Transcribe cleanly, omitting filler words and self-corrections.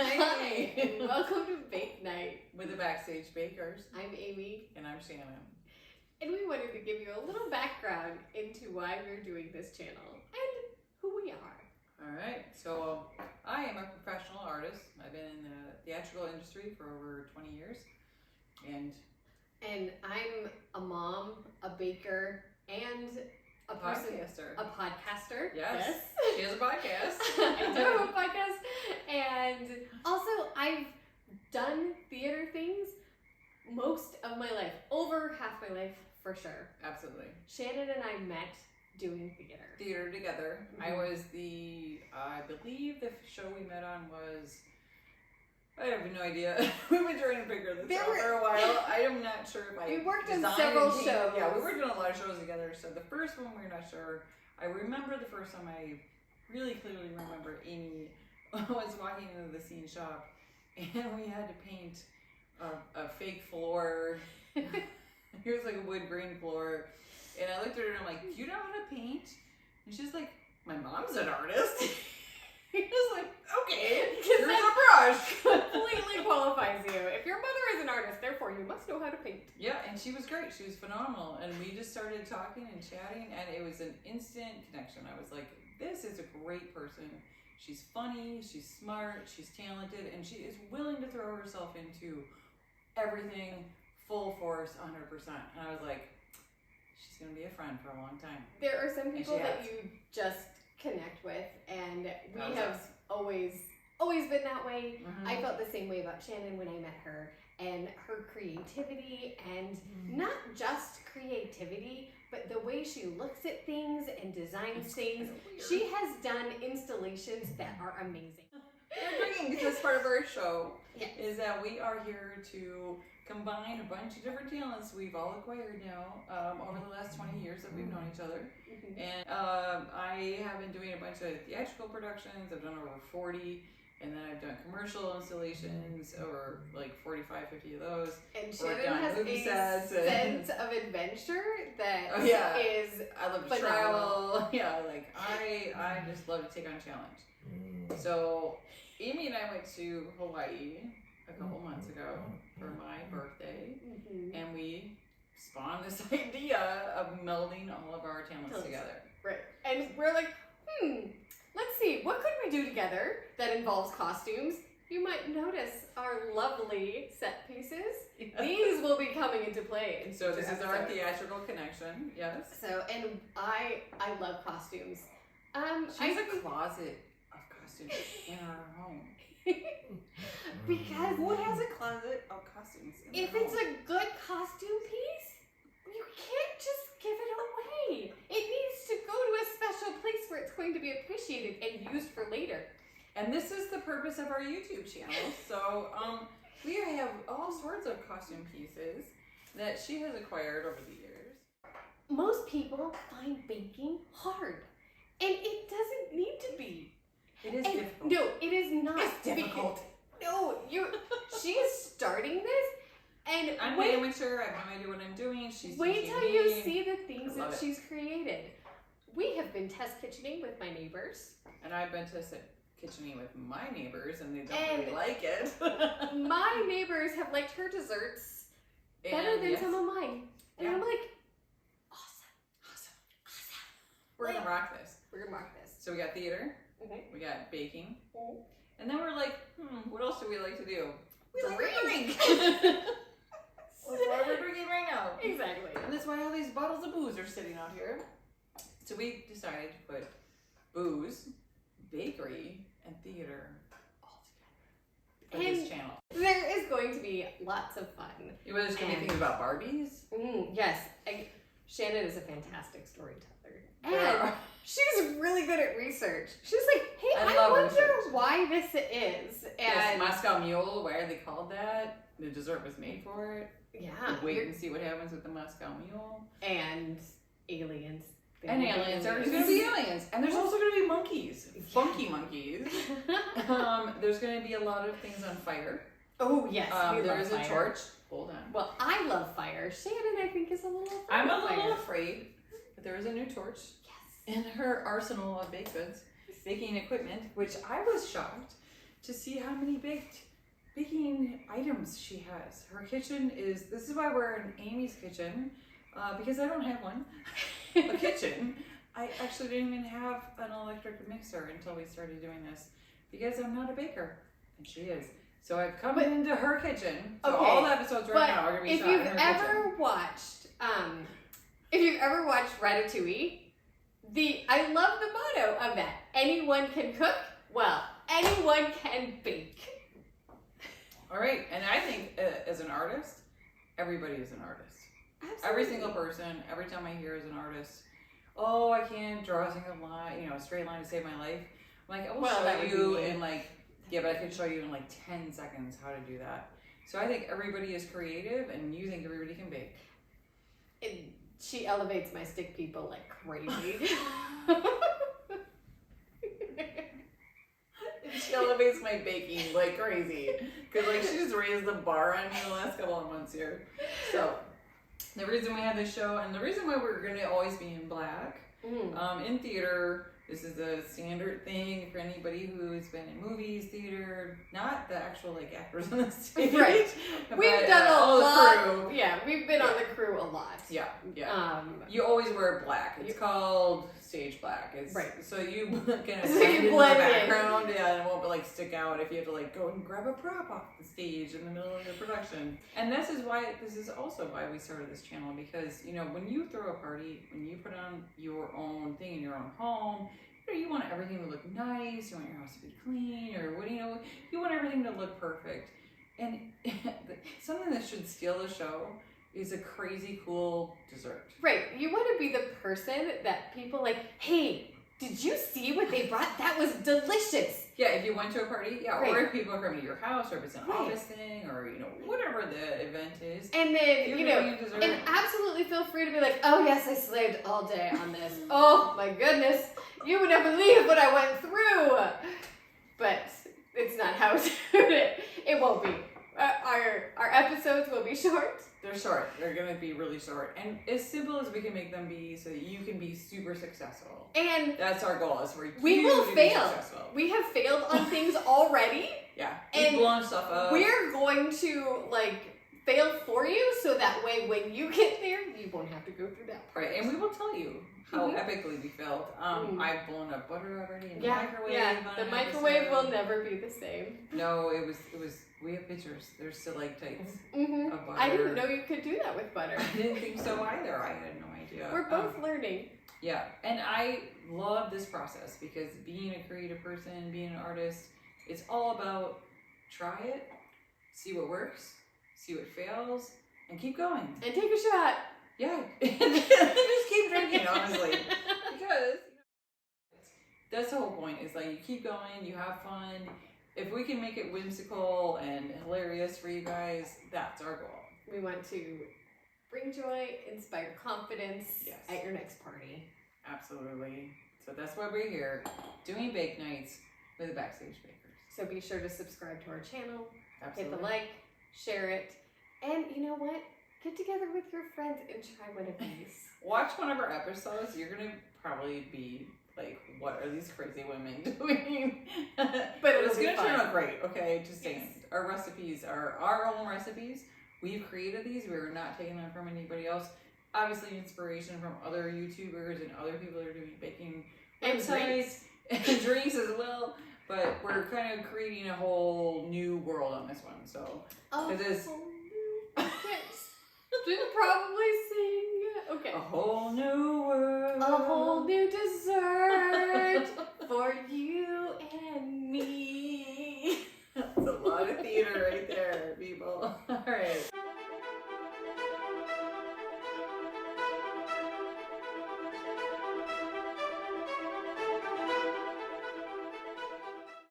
Hi, and welcome to Bake Night with the Backstage Bakers. I'm Amy. And I'm Shannon. And we wanted to give you a little background into why we're doing this channel and who we are. Alright, so I am a professional artist. I've been in the theatrical industry for over 20 years. And I'm a mom, a baker, and a podcaster. Yes. She has a podcast. I do have a podcast. And also, I've done theater things most of my life, over half my life for sure. Absolutely. Shannon and I met doing theater Together. Mm-hmm. I believe the show we met on was, I have no idea. We've been trying to figure this out for a while. I am not sure if we worked on several shows. Yeah, we worked on a lot of shows together. So the first one we're not sure. I remember the first time I really clearly remember Amy was walking into the scene shop and we had to paint a fake floor. It was like a wood grain floor. And I looked at her and I'm like, do you know how to paint? And she's like, my mom's an artist. He was like, okay, here's a brush. Completely qualifies you. If your mother is an artist, therefore you must know how to paint. Yeah, and she was great. She was phenomenal. And we just started talking and chatting, and it was an instant connection. I was like, this is a great person. She's funny, she's smart, she's talented, and she is willing to throw herself into everything full force, 100%. And I was like, she's going to be a friend for a long time. There are some people that you just connect with, and we have always been that way. Mm-hmm. I felt the same way about Shannon when I met her, and her creativity, and not just creativity, but the way she looks at things and designs things. She has done installations that are amazing. Because that's part of our show, is that we are here to combine a bunch of different talents we've all acquired now over the last 20 years that we've known each other. Mm-hmm. And I have been doing a bunch of theatrical productions. I've done over 40, and then I've done commercial installations, over like 45, 50 of those. And Shannon has a sense of adventure that is I love to travel. Yeah, like I just love to take on challenge. So Amy and I went to Hawaii a couple months ago for my birthday, and we spawned this idea of melding all of our talents together. Right. And we're like, let's see, what could we do together that involves costumes? You might notice our lovely set pieces. Yes. These will be coming into play. So this is our theatrical connection, yes. So, and I love costumes. She has a closet of costumes in our home. Because who has a closet of costumes in if it's a good costume piece, you can't just give it away. It needs to go to a special place where it's going to be appreciated and used for later. And this is the purpose of our YouTube channel. So we have all sorts of costume pieces that she has acquired over the years. Most people find baking hard, and it doesn't need to be. It is difficult. No, it is not. It's difficult. She is starting this, and I'm an amateur. I have no idea what I'm doing. She's wait till you see the things that she's created. We have been test kitchening with my neighbors, and I've been test kitchening with my neighbors, and they don't really like it. My neighbors have liked her desserts better than some of mine, and I'm like, awesome. We're gonna rock this. So we got theater. We got baking. And then we're like, what else do we like to do? We like to drink. That's why we're drinking right now. Exactly. And that's why all these bottles of booze are sitting out here. So we decided to put booze, bakery, and theater all together for this channel. There is going to be lots of fun. There's going to be things about Barbies. Yes. Shannon is a fantastic storyteller. And she's really good at research. She's like, hey, I wonder why this is. And yes, Moscow Mule, why are they called that? The dessert was made for it. Yeah. Wait and see what happens with the Moscow Mule. And aliens. And aliens. There's going to be aliens. And there's also going to be monkeys. Funky monkeys. There's going to be a lot of things on fire. Oh, yes. There is a torch. Hold on. Well, I love fire. Shannon, I think, is a little afraid. I'm a little afraid. But there is a new torch in her arsenal of baked goods, baking equipment, which I was shocked to see how many baking items she has. Her kitchen this is why we're in Amy's kitchen, because I don't have one, a kitchen. I actually didn't even have an electric mixer until we started doing this, because I'm not a baker, and she is. So I've come into her kitchen. So all the episodes right now are gonna be shot in her kitchen. If you've ever watched Ratatouille, I love the motto of that. Anyone can cook. Well, anyone can bake. All right, and I think as an artist, everybody is an artist. Absolutely. Every single person, every time I hear as an artist, oh, I can't draw a single line, a straight line to save my life. I'm like, I will show you in but I can show you in 10 seconds how to do that. So I think everybody is creative, and you think everybody can bake. She elevates my stick people like crazy. She elevates my baking like crazy. Because she just raised the bar on me the last couple of months here. So the reason we have this show, and the reason why we're going to always be in black, in theater, this is a standard thing for anybody who's been in movies, theater, not the actual actors on the stage. Right. We've done a lot. Crew. Yeah, we've been on the crew a lot. Yeah. You always wear black. It's called stage black. It's, right. So you kind of blend in the background. Yeah, and it won't stick out if you have to go and grab a prop off the stage in the middle of the production. And this is also why we started this channel, because when you throw a party, when you put on your own thing in your own home, you want everything to look nice, you want your house to be clean, or you want everything to look perfect. And something that should steal the show is a crazy cool dessert. Right. You want to be the person that people hey, did you see what they brought? That was delicious. Yeah, if you went to a party, or if people are coming to your house, or if it's an office thing, or whatever the event is. And then and absolutely feel free to be oh yes, I slaved all day on this. Oh my goodness, you would not believe what I went through. But it's not how it's it won't be. Our episodes will be short. They're short. They're going to be really short. And as simple as we can make them be, so that you can be super successful. And that's our goal, is for you we will to fail. Be successful. We have failed on things already. Yeah. And we've blown stuff up. We're going to fail for you, so that way when you get there, you won't have to go through that part. Right. And we will tell you how epically we failed. I've blown up butter already in the microwave. Yeah, the microwave will never be the same. No, it was. We have pictures. They're stalactites of butter. I didn't know you could do that with butter. I didn't think so either. I had no idea. We're both learning. Yeah, and I love this process, because being a creative person, being an artist, it's all about try it, see what works, see what fails, and keep going. And take a shot. Yeah, and just keep drinking, honestly. Because that's the whole point, is you keep going, you have fun. If we can make it whimsical and hilarious for you guys, that's our goal. We want to bring joy, inspire confidence at your next party. Absolutely. So that's why we're here, doing bake nights with the Backstage Bakers. So be sure to subscribe to our channel, Absolutely. hit the like, share it, and you know what? Get together with your friends and try one of these. Watch one of our episodes. You're going to probably be what are these crazy women doing? But it's going to turn out great, okay? Just saying. Our recipes are our own recipes. We've created these. We're not taking them from anybody else. Obviously, inspiration from other YouTubers and other people that are doing baking websites and drinks as well. But we're kind of creating a whole new world on this one. So, didn't probably sing. Okay. A whole new world. A whole new dessert.